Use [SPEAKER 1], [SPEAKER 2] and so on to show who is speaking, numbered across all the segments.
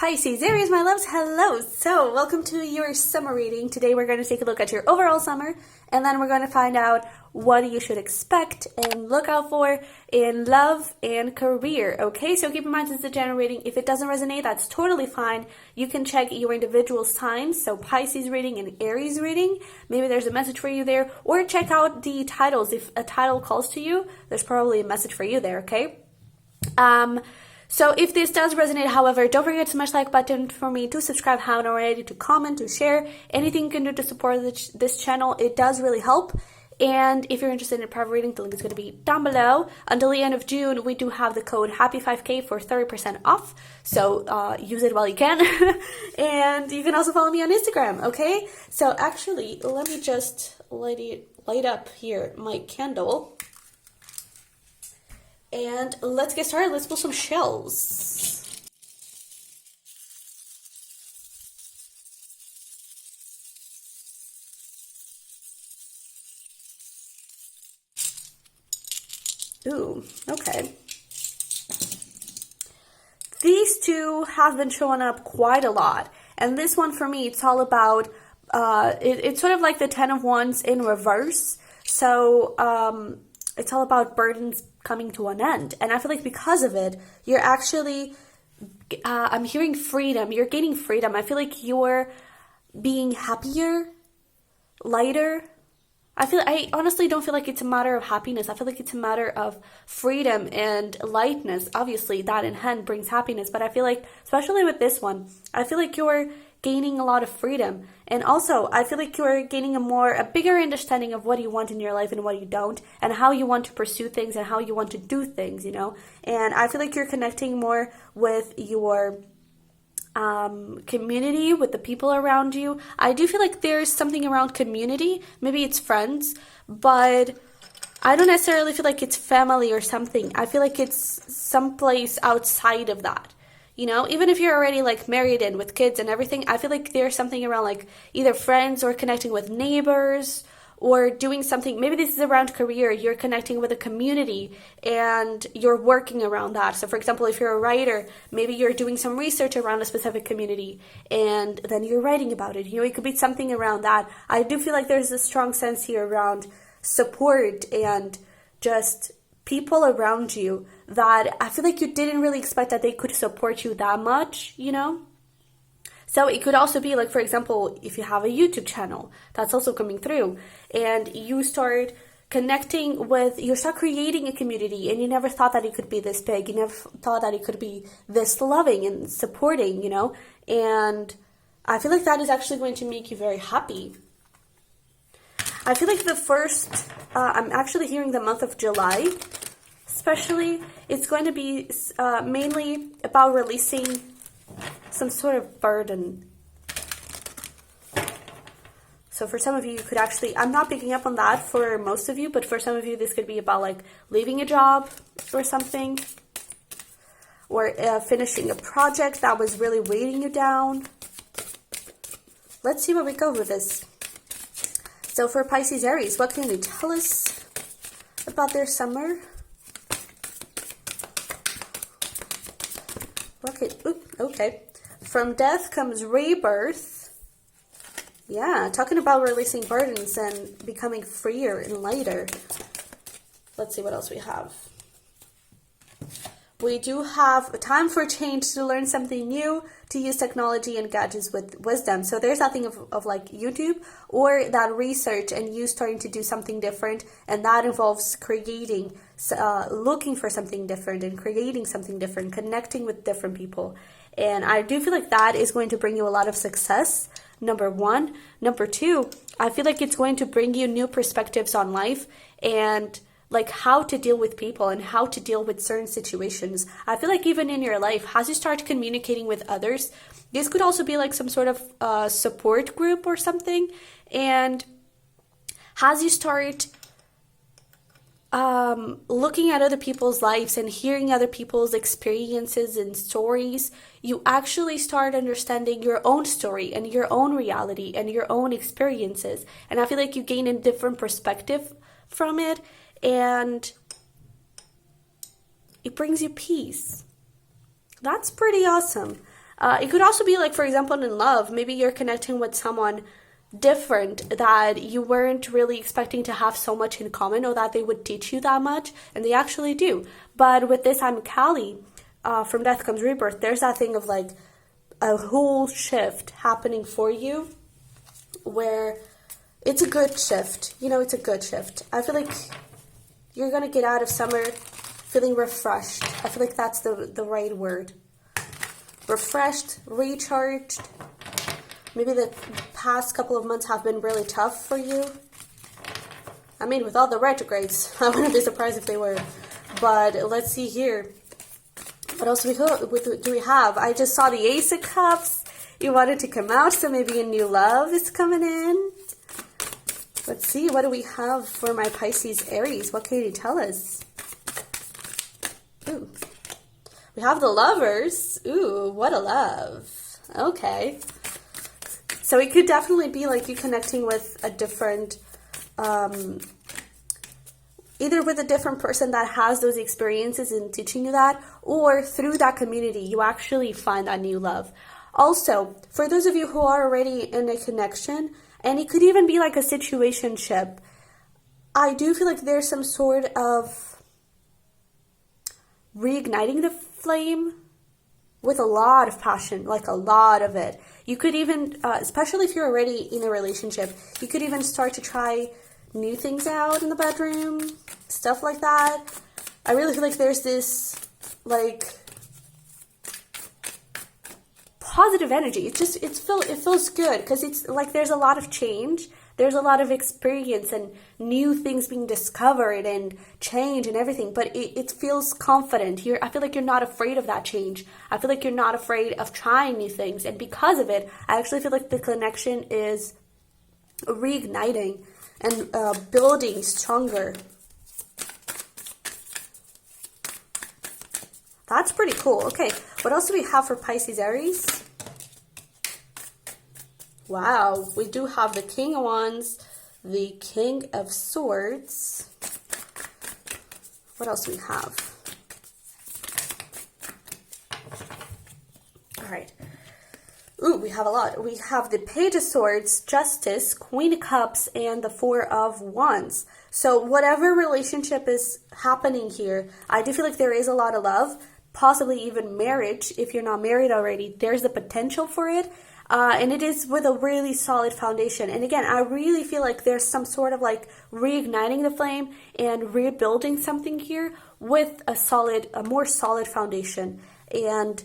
[SPEAKER 1] Pisces-Aries, my loves, hello! So, welcome to your summer reading. Today we're going to take a look at your overall summer, and then we're going to find out what you should expect and look out for in love and career, okay? So keep in mind, this is a general reading. If it doesn't resonate, that's totally fine. You can check your individual signs, so Pisces reading and Aries reading. Maybe there's a message for you there, or check out the titles. If a title calls to you, there's probably a message for you there, okay? So if this does resonate, however, don't forget to smash the like button for me, to subscribe if you haven't already, to comment, to share. Anything you can do to support this channel, it does really help. And if you're interested in a private reading, the link is going to be down below. Until the end of June, we do have the code HAPPY5K for 30% off. So use it while you can. And you can also follow me on Instagram, okay? So actually, let me just light up here my candle. And let's get started. Let's pull some shells. Ooh, okay. These two have been showing up quite a lot. And this one for me, it's all about, it's sort of like the 10 of Wands in reverse. So, it's all about burdens coming to an end. And I feel like because of it, you're actually, I'm hearing freedom. You're gaining freedom. I feel like you're being happier, lighter. I honestly don't feel like it's a matter of happiness. I feel like it's a matter of freedom and lightness. Obviously, that in hand brings happiness. But I feel like, especially with this one, I feel like you're gaining a lot of freedom. And also, I feel like you're gaining a bigger understanding of what you want in your life and what you don't, and how you want to pursue things and how you want to do things, you know? And I feel like you're connecting more with your community, with the people around you. I do feel like there's something around community. Maybe it's friends, but I don't necessarily feel like it's family or something. I feel like it's someplace outside of that. You know, even if you're already like married and with kids and everything, I feel like there's something around like either friends or connecting with neighbors or doing something. Maybe this is around career. You're connecting with a community and you're working around that. So for example, if you're a writer, maybe you're doing some research around a specific community and then you're writing about it. You know, it could be something around that. I do feel like there's a strong sense here around support and just people around you that I feel like you didn't really expect that they could support you that much, you know? So it could also be like, for example, if you have a YouTube channel, that's also coming through, and you start connecting with, you start creating a community, and you never thought that it could be this big. You never thought that it could be this loving and supporting, you know? And I feel like that is actually going to make you very happy. I feel like the first, I'm actually hearing the month of July, especially, it's going to be mainly about releasing some sort of burden. So for some of you, you could actually, I'm not picking up on that for most of you, but for some of you, this could be about like leaving a job or something, or finishing a project that was really weighing you down. Let's see where we go with this. So for Pisces Aries, what can you tell us about their summer? Okay. From death comes rebirth. Yeah, talking about releasing burdens and becoming freer and lighter. Let's see what else we have. We do have time for change, to learn something new, to use technology and gadgets with wisdom. So there's that thing of like YouTube, or that research and you starting to do something different, and that involves creating, looking for something different and creating something different, connecting with different people. And I do feel like that is going to bring you a lot of success, number one. Number two, I feel like it's going to bring you new perspectives on life and like how to deal with people and how to deal with certain situations. I feel like even in your life, as you start communicating with others, this could also be like some sort of support group or something. And as you start looking at other people's lives and hearing other people's experiences and stories, you actually start understanding your own story and your own reality and your own experiences. And I feel like you gain a different perspective from it, and it brings you peace. That's pretty awesome. It could also be like, for example, in love, maybe you're connecting with someone different that you weren't really expecting to have so much in common, or that they would teach you that much, and they actually do. But with this, I'm Callie, from Death Comes Rebirth, there's that thing of like a whole shift happening for you, where it's a good shift. It's a good shift. I feel like you're going to get out of summer feeling refreshed. I feel like that's the right word. Refreshed, recharged. Maybe the past couple of months have been really tough for you. I mean, with all the retrogrades, I wouldn't be surprised if they were. But let's see here. What else do we have? I just saw the Ace of Cups. You wanted to come out, so maybe a new love is coming in. Let's see, what do we have for my Pisces-Aries? What can you tell us? Ooh. We have the Lovers. Ooh, what a love. Okay. So it could definitely be like you connecting with a different, either with a different person that has those experiences and teaching you that, or through that community, you actually find that new love. Also, for those of you who are already in a connection, and it could even be like a situationship, I do feel like there's some sort of reigniting the flame with a lot of passion, like a lot of it. You could even, especially if you're already in a relationship, you could even start to try new things out in the bedroom, stuff like that. I really feel like there's this, like, positive energy. It feels good, because it's like there's a lot of change. There's a lot of experience and new things being discovered and change and everything, but it feels confident. I feel like you're not afraid of that change. I feel like you're not afraid of trying new things. And because of it, I actually feel like the connection is reigniting and building stronger. That's pretty cool. Okay, what else do we have for Pisces-Aries? Wow, we do have the King of Wands, the King of Swords. What else do we have? All right. Ooh, we have a lot. We have the Page of Swords, Justice, Queen of Cups, and the Four of Wands. So whatever relationship is happening here, I do feel like there is a lot of love, possibly even marriage. If you're not married already, there's the potential for it. And it is with a really solid foundation. And again, I really feel like there's some sort of like reigniting the flame and rebuilding something here with a more solid foundation. And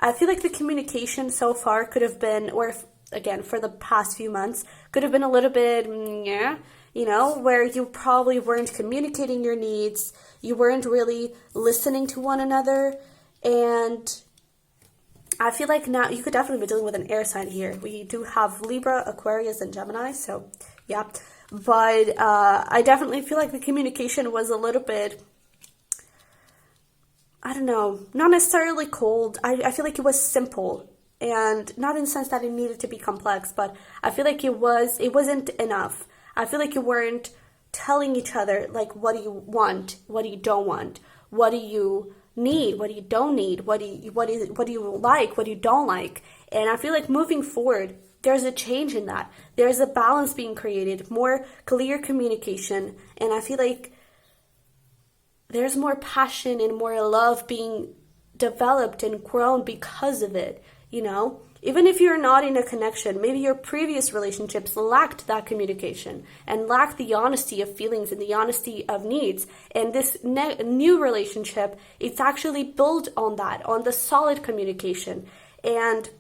[SPEAKER 1] I feel like the communication so far could have been, or again, for the past few months, could have been a little bit, where you probably weren't communicating your needs. You weren't really listening to one another. And I feel like now you could definitely be dealing with an air sign here. We do have Libra, Aquarius, and Gemini, so yeah. But I definitely feel like the communication was a little bit, I don't know, not necessarily cold. I feel like it was simple, and not in the sense that it needed to be complex, but I feel like it wasn't enough. I feel like you weren't telling each other, like, what do you want, what do you don't want, what do you need, what you don't need, what do you like, what you don't like. And I feel like moving forward, there's a change in that. There's a balance being created, more clear communication, and I feel like there's more passion and more love being developed and grown because of it. Even if you're not in a connection, maybe your previous relationships lacked that communication and lacked the honesty of feelings and the honesty of needs. And this new relationship, it's actually built on that, on the solid communication. And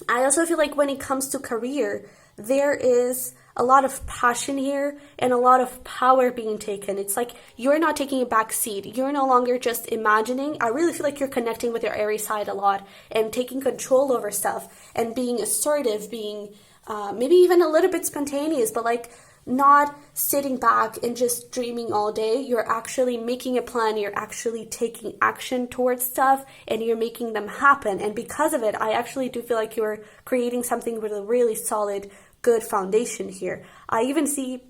[SPEAKER 1] I also feel like when it comes to career, there is a lot of passion here and a lot of power being taken. It's like you're not taking a back seat. You're no longer just imagining. I really feel like you're connecting with your Aries side a lot and taking control over stuff and being assertive, being maybe even a little bit spontaneous, but like not sitting back and just dreaming all day. You're actually making a plan. You're actually taking action towards stuff and you're making them happen. And because of it, I actually do feel like you're creating something with a really solid, good foundation here. I even see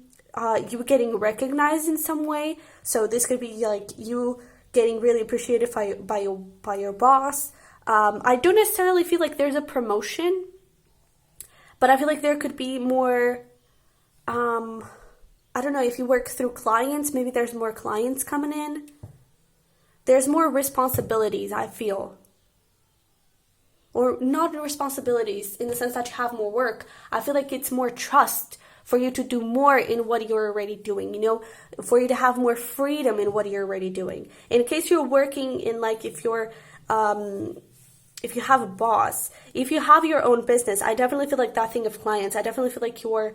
[SPEAKER 1] you getting recognized in some way. So this could be like you getting really appreciated by your boss. I don't necessarily feel like there's a promotion, but I feel like there could be more, I don't know, if you work through clients, maybe there's more clients coming in. There's more responsibilities, I feel. Or not responsibilities in the sense that you have more work. I feel like it's more trust for you to do more in what you're already doing, you know, for you to have more freedom in what you're already doing. In case you're working in, like, if you have a boss, if you have your own business, I definitely feel like that thing of clients, I definitely feel like you're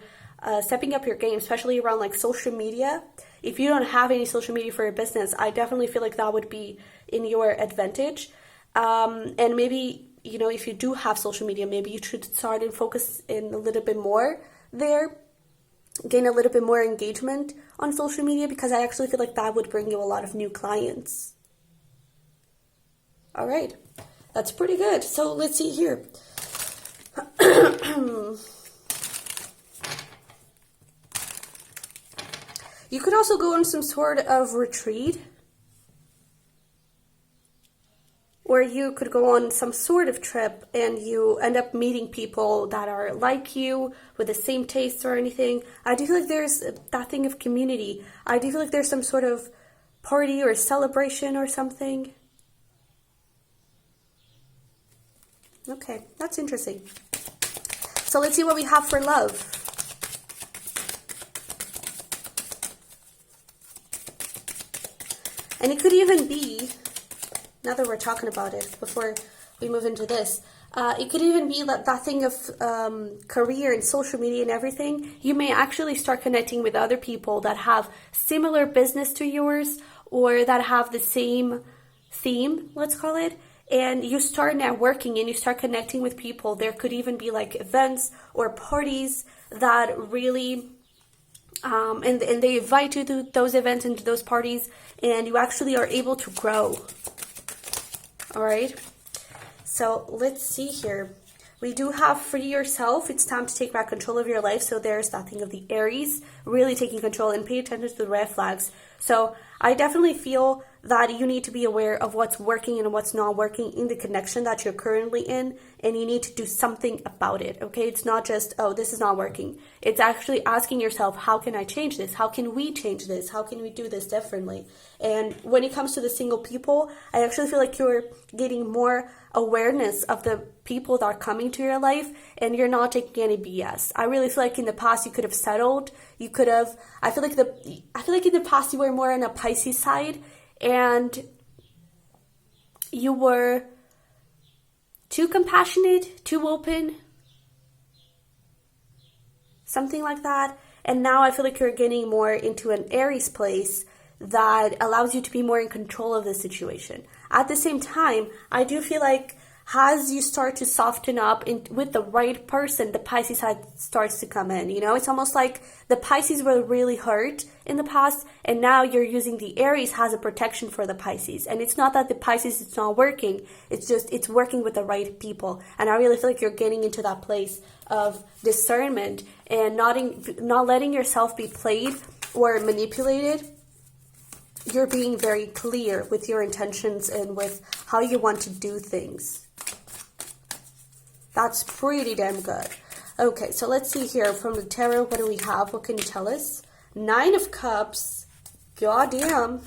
[SPEAKER 1] stepping up your game, especially around like social media. If you don't have any social media for your business, I definitely feel like that would be in your advantage. And maybe, you know, if you do have social media, maybe you should start and focus in a little bit more there, gain a little bit more engagement on social media, because I actually feel like that would bring you a lot of new clients. All right, that's pretty good. So let's see here. You could also go on some sort of retreat, or you could go on some sort of trip and you end up meeting people that are like you, with the same tastes or anything. I do feel like there's that thing of community. I do feel like there's some sort of party or celebration or something. Okay, that's interesting. So let's see what we have for love. And it could even be, now that we're talking about it, before we move into this, it could even be that thing of career and social media and everything. You may actually start connecting with other people that have similar business to yours, or that have the same theme, let's call it. And you start networking and you start connecting with people. There could even be like events or parties that really... and they invite you to those events and to those parties, and you actually are able to grow. All right. So let's see here. We do have free yourself. It's time to take back control of your life. So there's that thing of the Aries, really taking control, and pay attention to the red flags. So I definitely feel that you need to be aware of what's working and what's not working in the connection that you're currently in, and you need to do something about it, okay? It's not just, oh, this is not working. It's actually asking yourself, how can I change this? How can we change this? How can we do this differently? And when it comes to the single people, I actually feel like you're getting more awareness of the people that are coming to your life, and you're not taking any BS. I really feel like in the past you could have settled. You could have, I feel like in the past you were more on a Pisces side, and you were too compassionate, too open, something like that. And now I feel like you're getting more into an Aries place that allows you to be more in control of the situation. At the same time, I do feel like as you start to soften up with the right person, the Pisces side starts to come in. You know, it's almost like the Pisces were really hurt in the past, and now you're using the Aries as a protection for the Pisces. And it's not that the Pisces is not working, it's just it's working with the right people. And I really feel like you're getting into that place of discernment and not letting yourself be played or manipulated. You're being very clear with your intentions and with how you want to do things. That's pretty damn good. Okay, so let's see here from the tarot. What do we have? What can you tell us? 9 of Cups. Goddamn.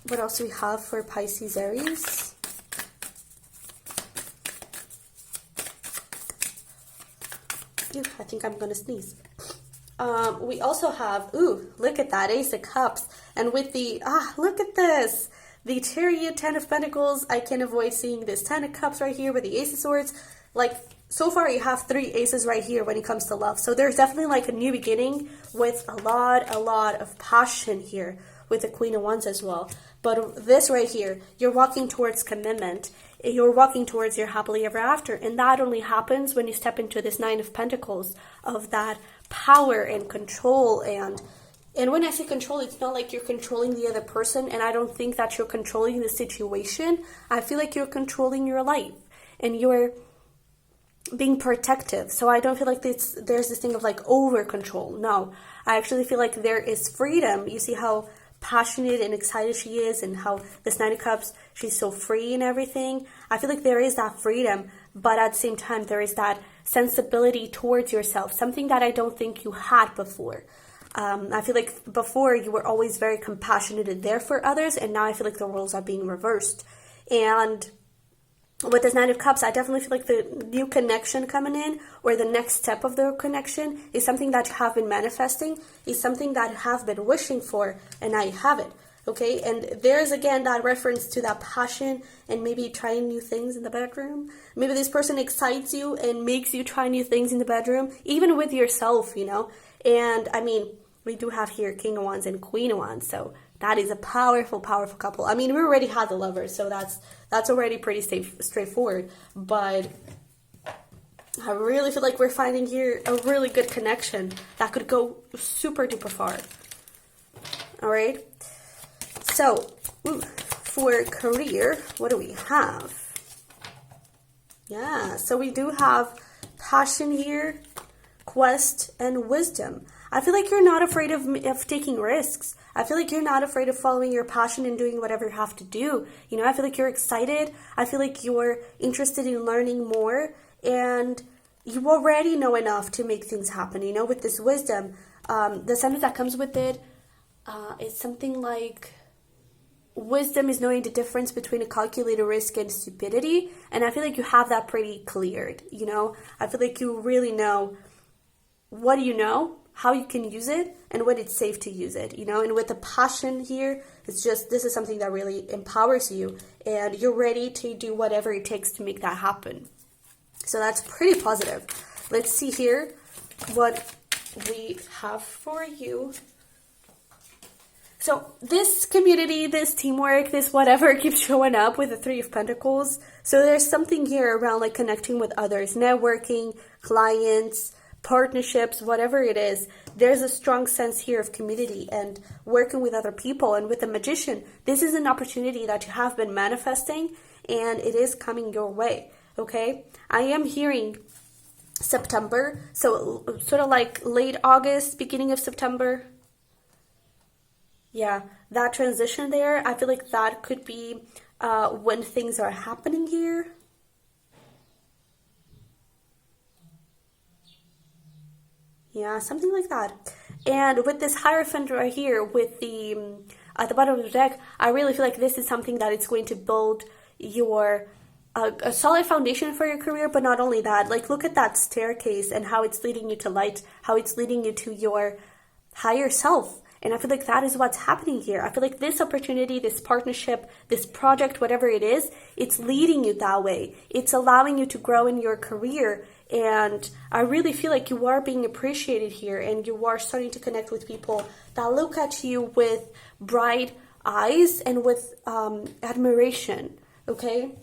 [SPEAKER 1] What else do we have for Pisces-Aries? I think I'm going to sneeze. We also have, look at that, Ace of Cups. And with the, look at this. The Chariot, 10 of Pentacles. I can't avoid seeing this 10 of Cups right here with the Ace of Swords. Like, so far you have 3 aces right here when it comes to love. So there's definitely like a new beginning with a lot of passion here with the Queen of Wands as well. But this right here, you're walking towards commitment. You're walking towards your happily ever after. And that only happens when you step into this 9 of Pentacles, of that power and control. And when I say control, it's not like you're controlling the other person. And I don't think that you're controlling the situation. I feel like you're controlling your life. And you're being protective. So I don't feel like there's this thing of like over control. No, I actually feel like there is freedom. You see how passionate and excited she is, and how this Nine of Cups, she's so free and everything. I feel like there is that freedom, but at the same time, there is that sensibility towards yourself, something that I don't think you had before. I feel like before you were always very compassionate and there for others, and now I feel like the roles are being reversed. And with this Nine of Cups, I definitely feel like the new connection coming in, or the next step of the connection, is something that you have been manifesting, is something that you have been wishing for, and now you have it. Okay, and there's again that reference to that passion and maybe trying new things in the bedroom. Maybe this person excites you and makes you try new things in the bedroom, even with yourself, you know. And I mean, we do have here King of Wands and Queen of Wands, so that is a powerful, powerful couple. I mean, we already had the Lovers, so that's already pretty straightforward. But I really feel like we're finding here a really good connection that could go super duper far. All right. So, for career, what do we have? Yeah, so we do have passion here, quest, and wisdom. I feel like you're not afraid of taking risks. I feel like you're not afraid of following your passion and doing whatever you have to do. You know, I feel like you're excited. I feel like you're interested in learning more, and you already know enough to make things happen. You know, with this wisdom, the sentence that comes with it is something like, wisdom is knowing the difference between a calculated risk and stupidity. And I feel like you have that pretty cleared, you know. I feel like you really know what you know, how you can use it, and when it's safe to use it, you know. And with the passion here, it's just, this is something that really empowers you, and you're ready to do whatever it takes to make that happen. So that's pretty positive. Let's see here what we have for you. So this community, this teamwork, this whatever keeps showing up with the Three of Pentacles. So there's something here around like connecting with others, networking, clients, partnerships, whatever it is. There's a strong sense here of community and working with other people. And with the Magician, this is an opportunity that you have been manifesting, and it is coming your way. Okay, I am hearing September, so sort of like late August, beginning of September. Yeah, that transition there, I feel like that could be when things are happening here. Yeah, something like that. And with this Hierophant right here, with the at the bottom of the deck, I really feel like this is something that it's going to build your a solid foundation for your career. But not only that, like look at that staircase and how it's leading you to light, how it's leading you to your higher self. And I feel like that is what's happening here. I feel like this opportunity, this partnership, this project, whatever it is, it's leading you that way. It's allowing you to grow in your career. And I really feel like you are being appreciated here, and you are starting to connect with people that look at you with bright eyes and with admiration, okay?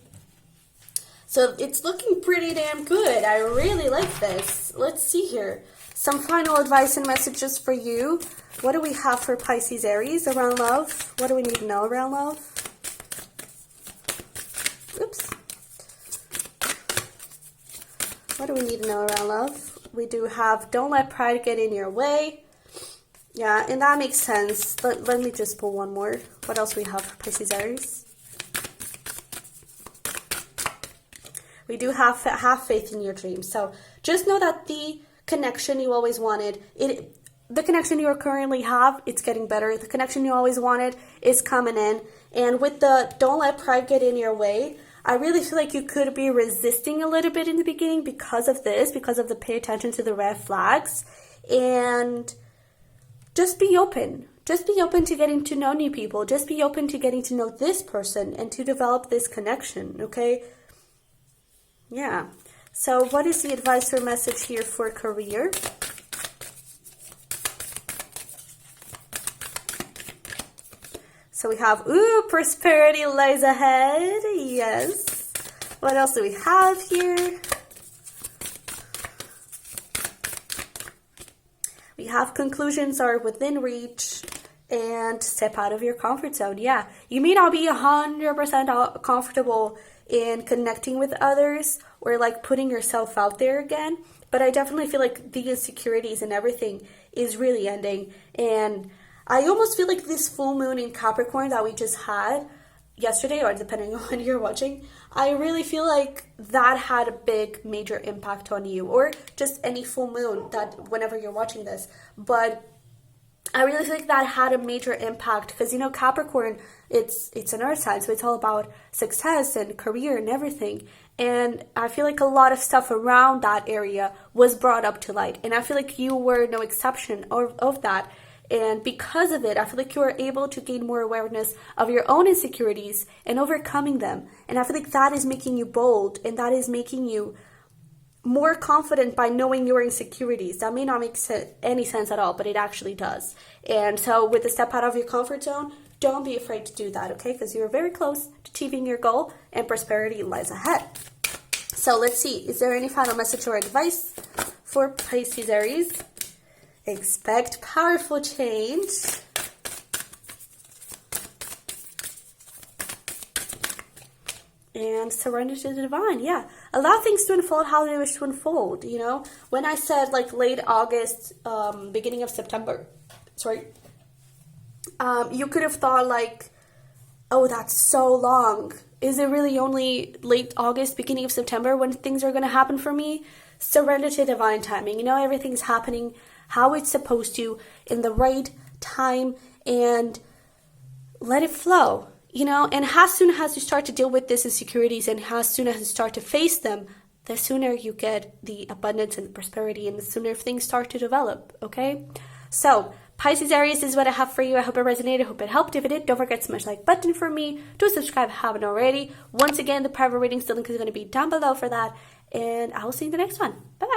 [SPEAKER 1] So it's looking pretty damn good. I really like this. Let's see here. Some final advice and messages for you. What do we have for Pisces-Aries around love? What do we need to know around love? Oops. What do we need to know around love? We do have, don't let pride get in your way. Yeah, and that makes sense. Let me just pull one more. What else we have for Pisces-Aries? We do have faith in your dreams. So just know that the connection you always wanted, the connection you currently have, it's getting better. The connection you always wanted is coming in. And with the don't let pride get in your way, I really feel like you could be resisting a little bit in the beginning because of this, because of the pay attention to the red flags. And just be open. Just be open to getting to know new people. Just be open to getting to know this person and to develop this connection, okay? Yeah. So what is the advice or message here for career? So we have, prosperity lies ahead. Yes. What else do we have here? We have conclusions are within reach and step out of your comfort zone. Yeah, you may not be 100% comfortable in connecting with others or like putting yourself out there again, but I definitely feel like the insecurities and everything is really ending. And I almost feel like this full moon in Capricorn that we just had yesterday, or depending on when you're watching, I really feel like that had a big major impact on you, or just any full moon that whenever you're watching this. But I really feel like that had a major impact because, you know, Capricorn, it's an earth sign, so it's all about success and career and everything. And I feel like a lot of stuff around that area was brought up to light. And I feel like you were no exception of that. And because of it, I feel like you were able to gain more awareness of your own insecurities and overcoming them. And I feel like that is making you bold, and that is making you more confident by knowing your insecurities. That may not make any sense at all, but it actually does. And so with the step out of your comfort zone, don't be afraid to do that, okay? Because you're very close to achieving your goal, and prosperity lies ahead. So let's see, is there any final message or advice for Pisces Aries? Expect powerful change. And surrender to the divine. Yeah, allow things to unfold how they wish to unfold. You know, when I said like late August, beginning of September, you could have thought like, oh, that's so long. Is it really only late August, beginning of September when things are going to happen for me? Surrender to divine timing. You know, everything's happening how it's supposed to in the right time, and let it flow. You know, and as soon as you start to deal with these insecurities, and as soon as you start to face them, the sooner you get the abundance and the prosperity, and the sooner things start to develop, okay? So, Pisces Aries, this is what I have for you. I hope it resonated. I hope it helped. If it did, don't forget to smash the like button for me. Do subscribe if you haven't already. Once again, the private readings, the link is going to be down below for that. And I will see you in the next one. Bye-bye.